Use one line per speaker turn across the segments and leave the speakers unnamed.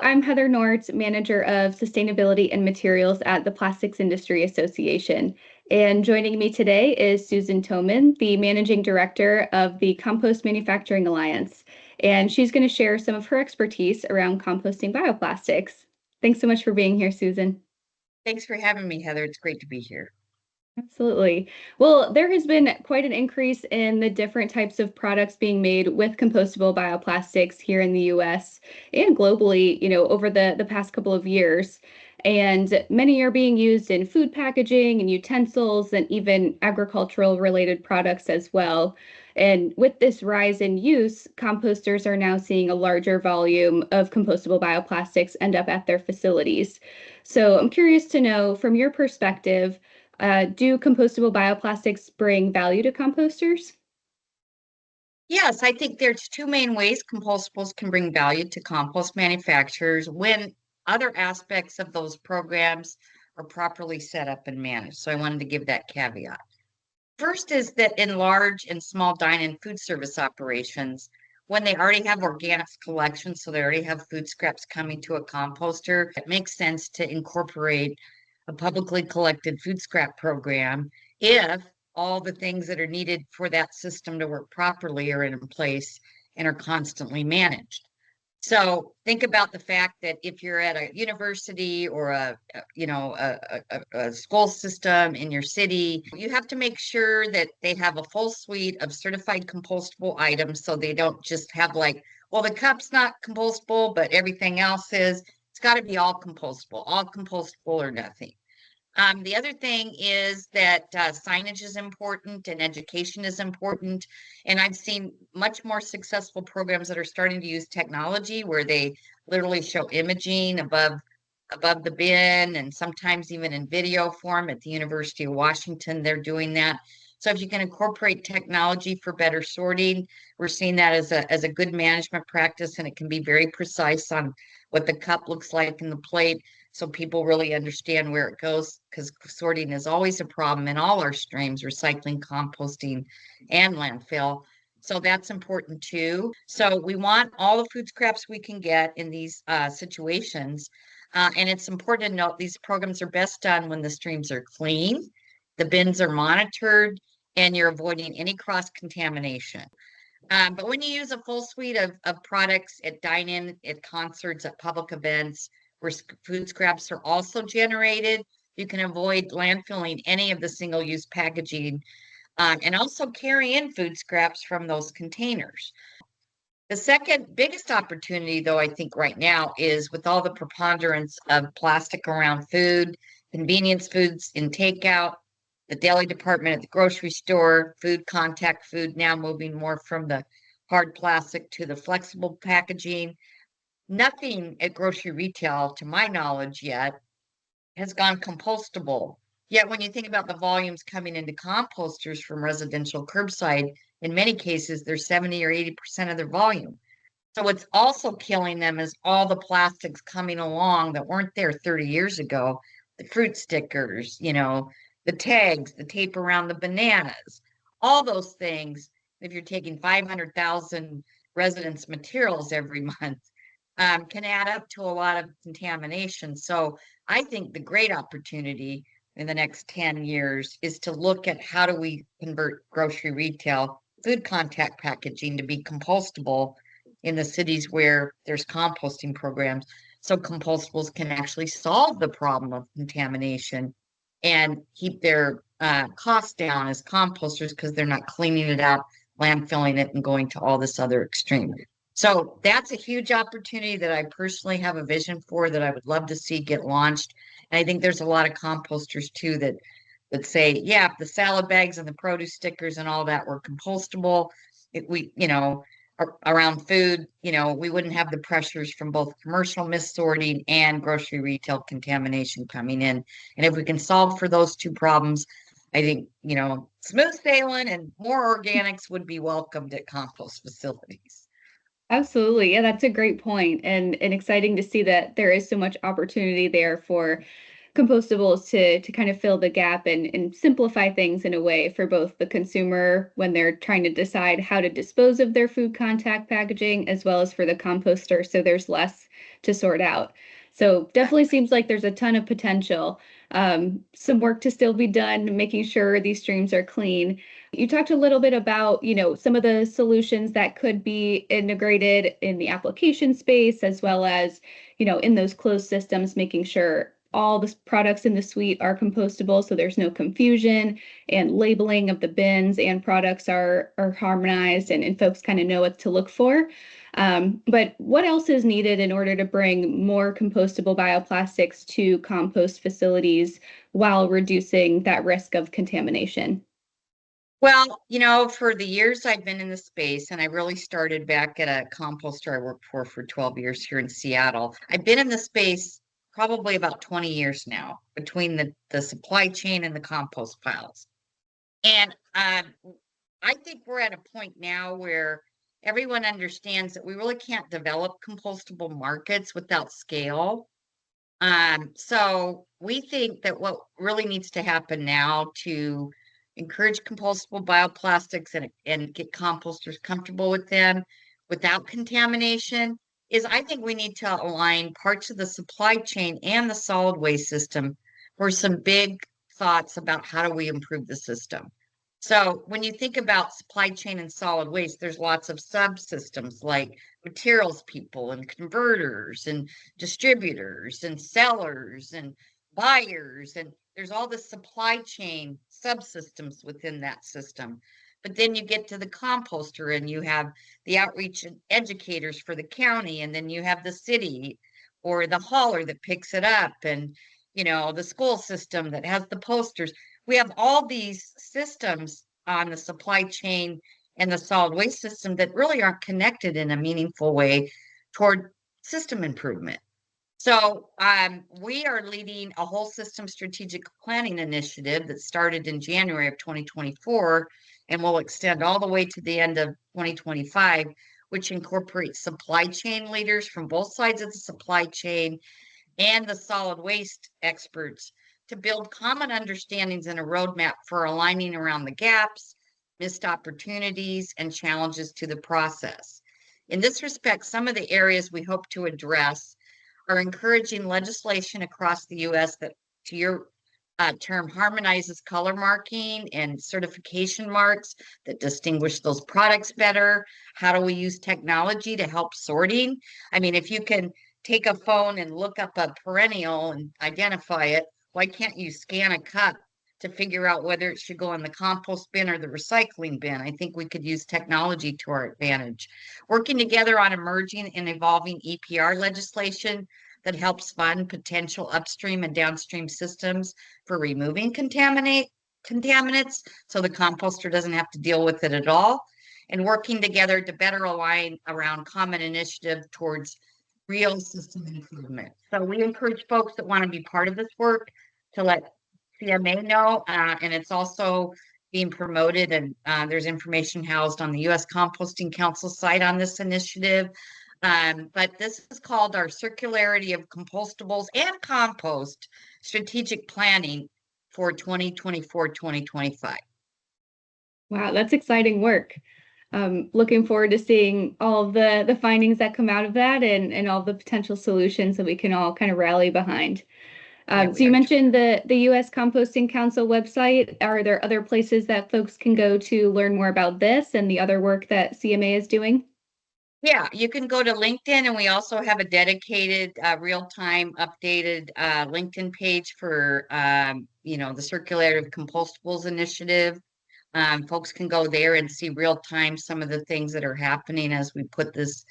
I'm Heather Nort, Manager of Sustainability and Materials at the Plastics Industry Association. And joining me today is Susan Thoman, the Managing Director of the Compost Manufacturing Alliance. And she's going to share some of her expertise around composting bioplastics. Thanks so much for being here, Susan.
Thanks for having me, Heather. It's great to be here.
Absolutely. Well, there has been quite an increase in the different types of products being made with compostable bioplastics here in the US and globally, over the past couple of years. And many are being used in food packaging and utensils and even agricultural related products as well. And with this rise in use, composters are now seeing a larger volume of compostable bioplastics end up at their facilities. So I'm curious to know, from your perspective, do compostable bioplastics bring value to composters?
Yes, I think there's two main ways compostables can bring value to compost manufacturers when other aspects of those programs are properly set up and managed. So I wanted to give that caveat. First is that in large and small dine-in food service operations, when they already have organics collections, so they already have food scraps coming to a composter, it makes sense to incorporate a publicly collected food scrap program if all the things that are needed for that system to work properly are in place and are constantly managed. So think about the fact that if you're at a university or a school system in your city, you have to make sure that they have a full suite of certified compostable items so they don't just have like, well, the cup's not compostable, but everything else is. It's got to be all compostable or nothing. The other thing is that signage is important and education is important. And I've seen much more successful programs that are starting to use technology where they literally show imaging above the bin and sometimes even in video form. At the University of Washington, they're doing that. So if you can incorporate technology for better sorting, we're seeing that as a good management practice, and it can be very precise on what the cup looks like in the plate so people really understand where it goes, because sorting is always a problem in all our streams, recycling, composting, and landfill. So that's important too. So we want all the food scraps we can get in these situations. And it's important to note these programs are best done when the streams are clean, the bins are monitored, and you're avoiding any cross-contamination. But when you use a full suite of products at dine-in, at concerts, at public events, where food scraps are also generated, you can avoid landfilling any of the single-use packaging and also carry in food scraps from those containers. The second biggest opportunity, though, I think right now is with all the preponderance of plastic around food, convenience foods in takeout, the deli department at the grocery store, food contact food now moving more from the hard plastic to the flexible packaging. Nothing at grocery retail, to my knowledge yet, has gone compostable. Yet when you think about the volumes coming into composters from residential curbside, in many cases, they're 70 or 80% of their volume. So what's also killing them is all the plastics coming along that weren't there 30 years ago. The fruit stickers, the tags, the tape around the bananas, all those things. If you're taking 500,000 residents' materials every month, can add up to a lot of contamination. So I think the great opportunity in the next 10 years is to look at how do we convert grocery retail food contact packaging to be compostable in the cities where there's composting programs. So compostables can actually solve the problem of contamination and keep their costs down as composters because they're not cleaning it out, landfilling it, and going to all this other extreme. So that's a huge opportunity that I personally have a vision for that I would love to see get launched. And I think there's a lot of composters too that say, yeah, if the salad bags and the produce stickers and all that were compostable, around food, we wouldn't have the pressures from both commercial missorting and grocery retail contamination coming in. And if we can solve for those two problems, I think, smooth sailing and more organics would be welcomed at compost facilities.
Absolutely. Yeah, that's a great point, and exciting to see that there is so much opportunity there for compostables to kind of fill the gap and simplify things in a way for both the consumer when they're trying to decide how to dispose of their food contact packaging, as well as for the composter, so there's less to sort out. So definitely seems like there's a ton of potential. Some work to still be done, making sure these streams are clean. You talked a little bit about, some of the solutions that could be integrated in the application space, as well as, in those closed systems, making sure all the products in the suite are compostable, so there's no confusion, and labeling of the bins and products are harmonized, and folks kind of know what to look for. But what else is needed in order to bring more compostable bioplastics to compost facilities while reducing that risk of contamination?
Well, for the years I've been in the space, and I really started back at a composter I worked for 12 years here in Seattle. I've been in the space probably about 20 years now between the supply chain and the compost piles. And I think we're at a point now where everyone understands that we really can't develop compostable markets without scale. So we think that what really needs to happen now to encourage compostable bioplastics and get composters comfortable with them without contamination is I think we need to align parts of the supply chain and the solid waste system for some big thoughts about how do we improve the system. So when you think about supply chain and solid waste, there's lots of subsystems like materials people and converters and distributors and sellers and buyers, and there's all the supply chain subsystems within that system. But then you get to the composter and you have the outreach and educators for the county, and then you have the city or the hauler that picks it up, and the school system that has the posters. We have all these systems on the supply chain and the solid waste system that really aren't connected in a meaningful way toward system improvement. So we are leading a whole system strategic planning initiative that started in January of 2024 and will extend all the way to the end of 2025, which incorporates supply chain leaders from both sides of the supply chain and the solid waste experts to build common understandings and a roadmap for aligning around the gaps, missed opportunities, and challenges to the process. In this respect, some of the areas we hope to address are encouraging legislation across the U.S. that, to your term, harmonizes color marking and certification marks that distinguish those products better. How do we use technology to help sorting? I mean, if you can take a phone and look up a perennial and identify it, why can't you scan a cup to figure out whether it should go in the compost bin or the recycling bin? I think we could use technology to our advantage. Working together on emerging and evolving EPR legislation that helps fund potential upstream and downstream systems for removing contaminants so the composter doesn't have to deal with it at all. And working together to better align around common initiative towards real system improvement. So we encourage folks that want to be part of this work to let CMA know, and it's also being promoted, and there's information housed on the U.S. Composting Council site on this initiative. But this is called our Circularity of Compostables and Compost Strategic Planning for 2024-2025.
Wow, that's exciting work. Looking forward to seeing all of the findings that come out of that, and all the potential solutions that we can all kind of rally behind. So you mentioned the U.S. Composting Council website. Are there other places that folks can go to learn more about this and the other work that CMA is doing?
Yeah, you can go to LinkedIn, and we also have a dedicated, real-time updated LinkedIn page for, the Circularity of Compostables initiative. Folks can go there and see real time some of the things that are happening as we put this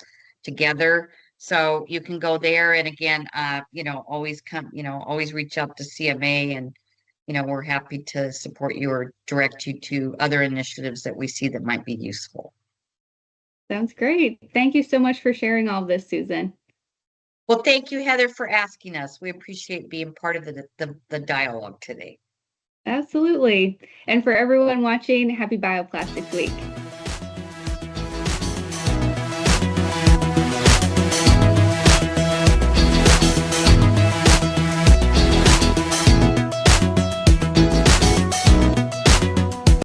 together. So you can go there, and again, always reach out to CMA, and we're happy to support you or direct you to other initiatives that we see that might be useful.
Sounds great. Thank you so much for sharing all of this, Susan.
Well, thank you, Heather, for asking us. We appreciate being part of the dialogue today.
Absolutely. And for everyone watching, happy Bioplastics Week.